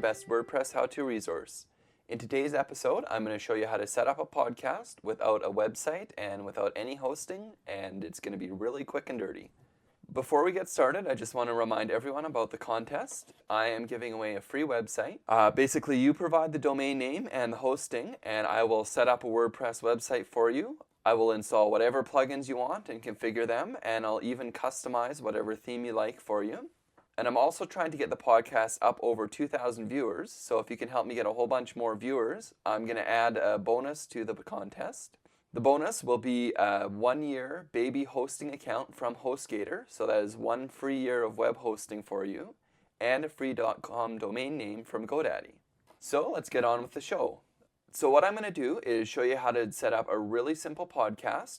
best WordPress how-to resource. In today's episode, I'm going to show you how to set up a podcast without a website and without any hosting, and it's going to be really quick and dirty. Before we get started, I just want to remind everyone about the contest. I am giving away a free website. Basically, you provide the domain name and the hosting, and I will set up a WordPress website for you. I will install whatever plugins you want and configure them, and I'll even customize whatever theme you like for you. And I'm also trying to get the podcast up over 2,000 viewers, so if you can help me get a whole bunch more viewers, I'm going to add a bonus to the contest. The bonus will be a 1-year baby hosting account from HostGator, so that is 1 free year of web hosting for you, and a free .com domain name from GoDaddy. So let's get on with the show. So what I'm going to do is show you how to set up a really simple podcast.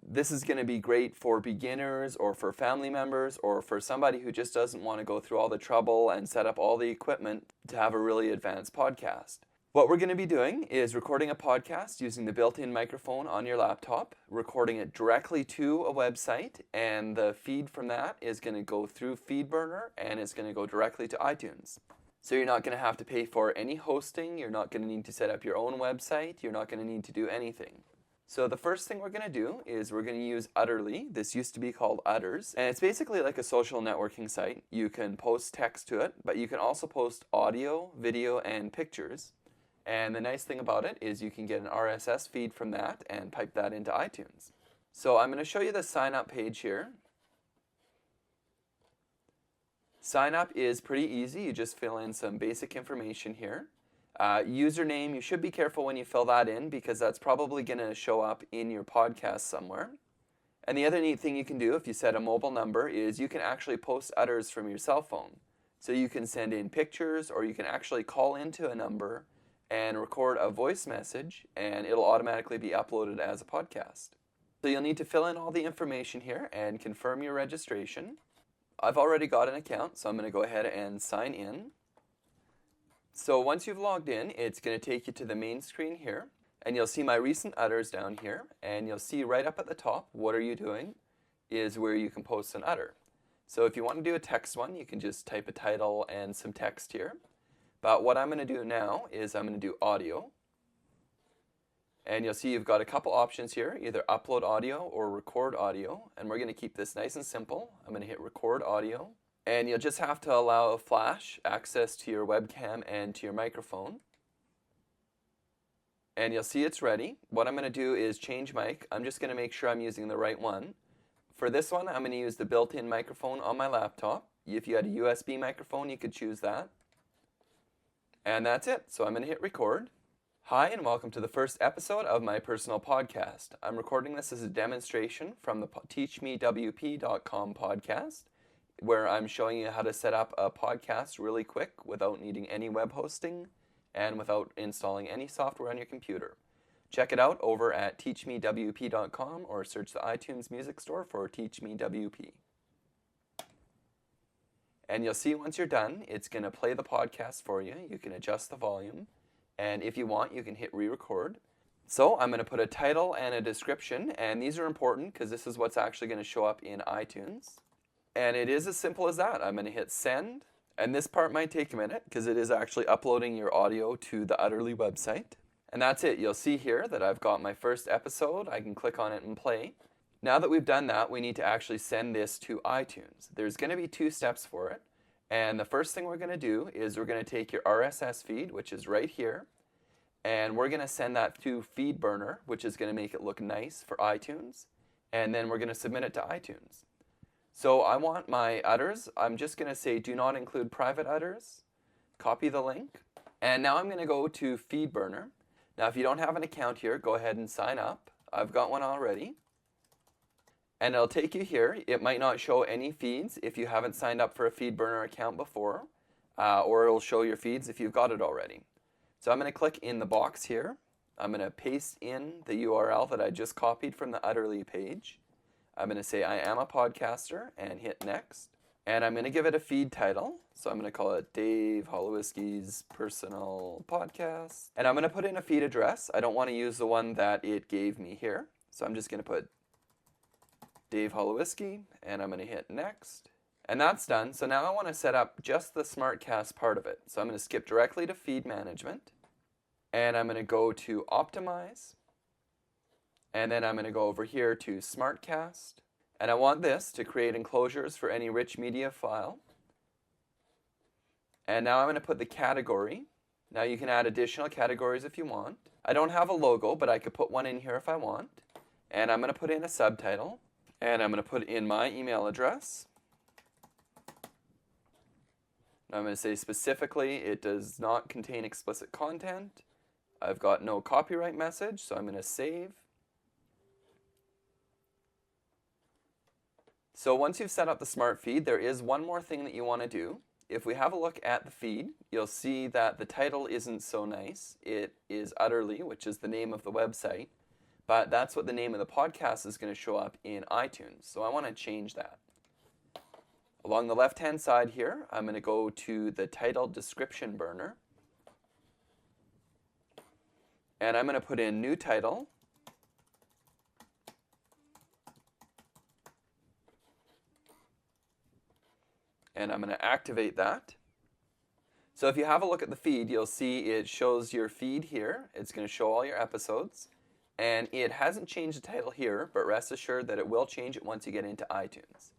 This is going to be great for beginners or for family members or for somebody who just doesn't want to go through all the trouble and set up all the equipment to have a really advanced podcast. What we're going to be doing is recording a podcast using the built-in microphone on your laptop, recording it directly to a website, and the feed from that is going to go through FeedBurner and it's going to go directly to iTunes. So you're not going to have to pay for any hosting, you're not going to need to set up your own website, you're not going to need to do anything. So the first thing we're going to do is we're going to use Utterli. This used to be called Utters, and it's basically like a social networking site. You can post text to it, but you can also post audio, video, and pictures. And the nice thing about it is you can get an RSS feed from that and pipe that into iTunes. So I'm going to show you the sign up page here. Sign up is pretty easy. You just fill in some basic information here. Username, you should be careful when you fill that in because that's probably going to show up in your podcast somewhere. And the other neat thing you can do if you set a mobile number is you can actually post Utters from your cell phone. So you can send in pictures or you can actually call into a number and record a voice message and it'll automatically be uploaded as a podcast. So you'll need to fill in all the information here and confirm your registration. I've already got an account, so I'm going to go ahead and sign in. So once you've logged in, it's going to take you to the main screen here, and you'll see my recent Utters down here, and you'll see right up at the top, what are you doing, is where you can post an Utter. So if you want to do a text one, you can just type a title and some text here. But what I'm going to do now is I'm going to do audio. And you'll see you've got a couple options here, either upload audio or record audio. And we're going to keep this nice and simple. I'm going to hit record audio. And you'll just have to allow flash access to your webcam and to your microphone. And you'll see it's ready. What I'm going to do is change mic. I'm just going to make sure I'm using the right one. For this one, I'm going to use the built-in microphone on my laptop. If you had a USB microphone, you could choose that. And that's it. So I'm going to hit record. Hi, and welcome to the first episode of my personal podcast. I'm recording this as a demonstration from the teachmewp.com podcast, where I'm showing you how to set up a podcast really quick without needing any web hosting and without installing any software on your computer. Check it out over at teachmewp.com or search the iTunes Music Store for Teach Me WP. And you'll see once you're done, it's going to play the podcast for you. You can adjust the volume. And if you want, you can hit re-record. So I'm going to put a title and a description. And these are important because this is what's actually going to show up in iTunes. And it is as simple as that. I'm going to hit send. And this part might take a minute because it is actually uploading your audio to the Utterli website. And that's it. You'll see here that I've got my first episode. I can click on it and play. Now that we've done that, we need to actually send this to iTunes. There's going to be 2 steps for it. And the first thing we're going to do is we're going to take your RSS feed, which is right here, and we're going to send that to FeedBurner, which is going to make it look nice for iTunes. And then we're going to submit it to iTunes. So I want my Utters. I'm just going to say do not include private Utters. Copy the link. And now I'm going to go to FeedBurner. Now if you don't have an account here, go ahead and sign up. I've got one already. And it'll take you here. It might not show any feeds if you haven't signed up for a FeedBurner account before, or it'll show your feeds if you've got it already. So I'm going to click in the box here. I'm going to paste in the URL that I just copied from the Utterli page. I'm going to say I am a podcaster and hit next. And I'm going to give it a feed title. So I'm going to call it Dave Holowiecki's Personal Podcast. And I'm going to put in a feed address. I don't want to use the one that it gave me here. So I'm just going to put Dave Holowiecki, and I'm going to hit next. And that's done. So now I want to set up just the SmartCast part of it. So I'm going to skip directly to Feed Management. And I'm going to go to Optimize. And then I'm going to go over here to SmartCast. And I want this to create enclosures for any rich media file. And now I'm going to put the category. Now you can add additional categories if you want. I don't have a logo, but I could put one in here if I want. And I'm going to put in a subtitle. And I'm going to put in my email address. I'm going to say specifically it does not contain explicit content. I've got no copyright message, so I'm going to save. So once you've set up the smart feed, there is one more thing that you want to do. If we have a look at the feed, you'll see that the title isn't so nice. It is Utterly, which is the name of the website, but that's what the name of the podcast is going to show up in iTunes. So I want to change that. Along the left-hand side here, I'm going to go to the title description burner. And I'm going to put in new title. And I'm going to activate that. So if you have a look at the feed, you'll see it shows your feed here. It's going to show all your episodes. And it hasn't changed the title here, but rest assured that it will change it once you get into iTunes.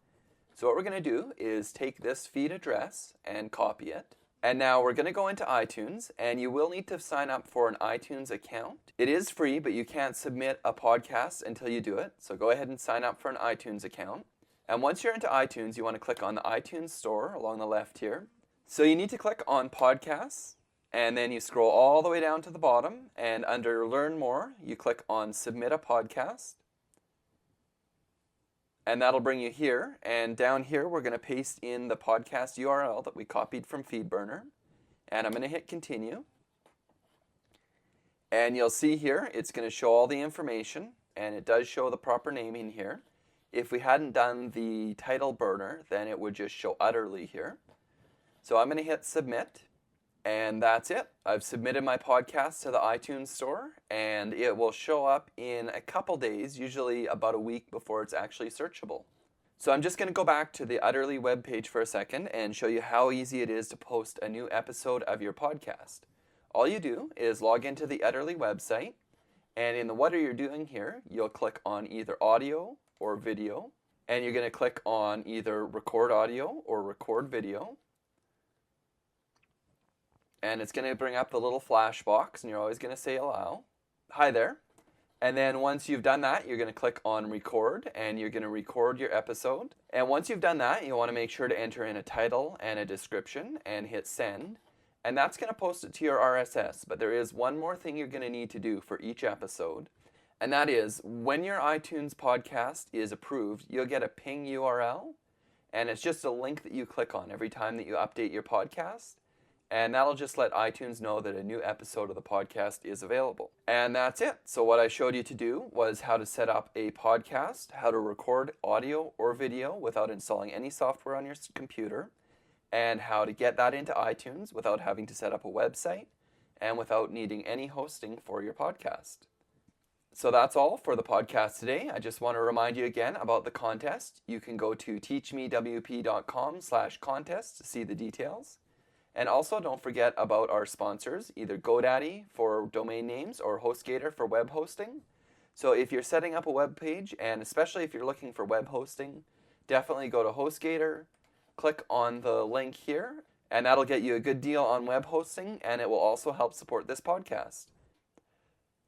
So what we're going to do is take this feed address and copy it. And now we're going to go into iTunes, and you will need to sign up for an iTunes account. It is free, but you can't submit a podcast until you do it. So go ahead and sign up for an iTunes account. And once you're into iTunes, you want to click on the iTunes store along the left here. So you need to click on Podcasts, and then you scroll all the way down to the bottom, and under Learn More, you click on Submit a Podcast. And that'll bring you here, and down here we're going to paste in the podcast URL that we copied from FeedBurner. And I'm going to hit Continue. And you'll see here, it's going to show all the information, and it does show the proper naming here. If we hadn't done the title burner, then it would just show Utterly here. So I'm going to hit Submit, and that's it. I've submitted my podcast to the iTunes store, and it will show up in a couple days, usually about a week before it's actually searchable. So I'm just going to go back to the Utterly webpage for a second and show you how easy it is to post a new episode of your podcast. All you do is log into the Utterly website, and in the What Are You Doing here, you'll click on either audio or video, and you're going to click on either record audio or record video. And it's going to bring up the little flash box, and you're always going to say allow. Hi there. And then once you've done that, you're going to click on record, and you're going to record your episode. And once you've done that, you want to make sure to enter in a title and a description and hit send. And that's going to post it to your RSS. But there is one more thing you're going to need to do for each episode. And that is, when your iTunes podcast is approved, you'll get a ping URL. And it's just a link that you click on every time that you update your podcast. And that'll just let iTunes know that a new episode of the podcast is available. And that's it. So what I showed you to do was how to set up a podcast, how to record audio or video without installing any software on your computer, and how to get that into iTunes without having to set up a website and without needing any hosting for your podcast. So that's all for the podcast today. I just want to remind you again about the contest. You can go to teachmewp.com/contest to see the details. And also don't forget about our sponsors, either GoDaddy for domain names or HostGator for web hosting. So if you're setting up a web page, and especially if you're looking for web hosting, definitely go to HostGator, click on the link here, and that'll get you a good deal on web hosting, and it will also help support this podcast.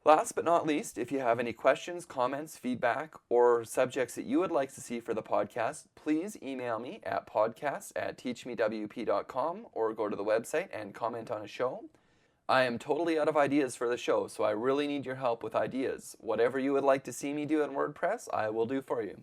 Last but not least, if you have any questions, comments, feedback, or subjects that you would like to see for the podcast, please email me at podcast@teachmewp.com or go to the website and comment on a show. I am totally out of ideas for the show, so I really need your help with ideas. Whatever you would like to see me do in WordPress, I will do for you.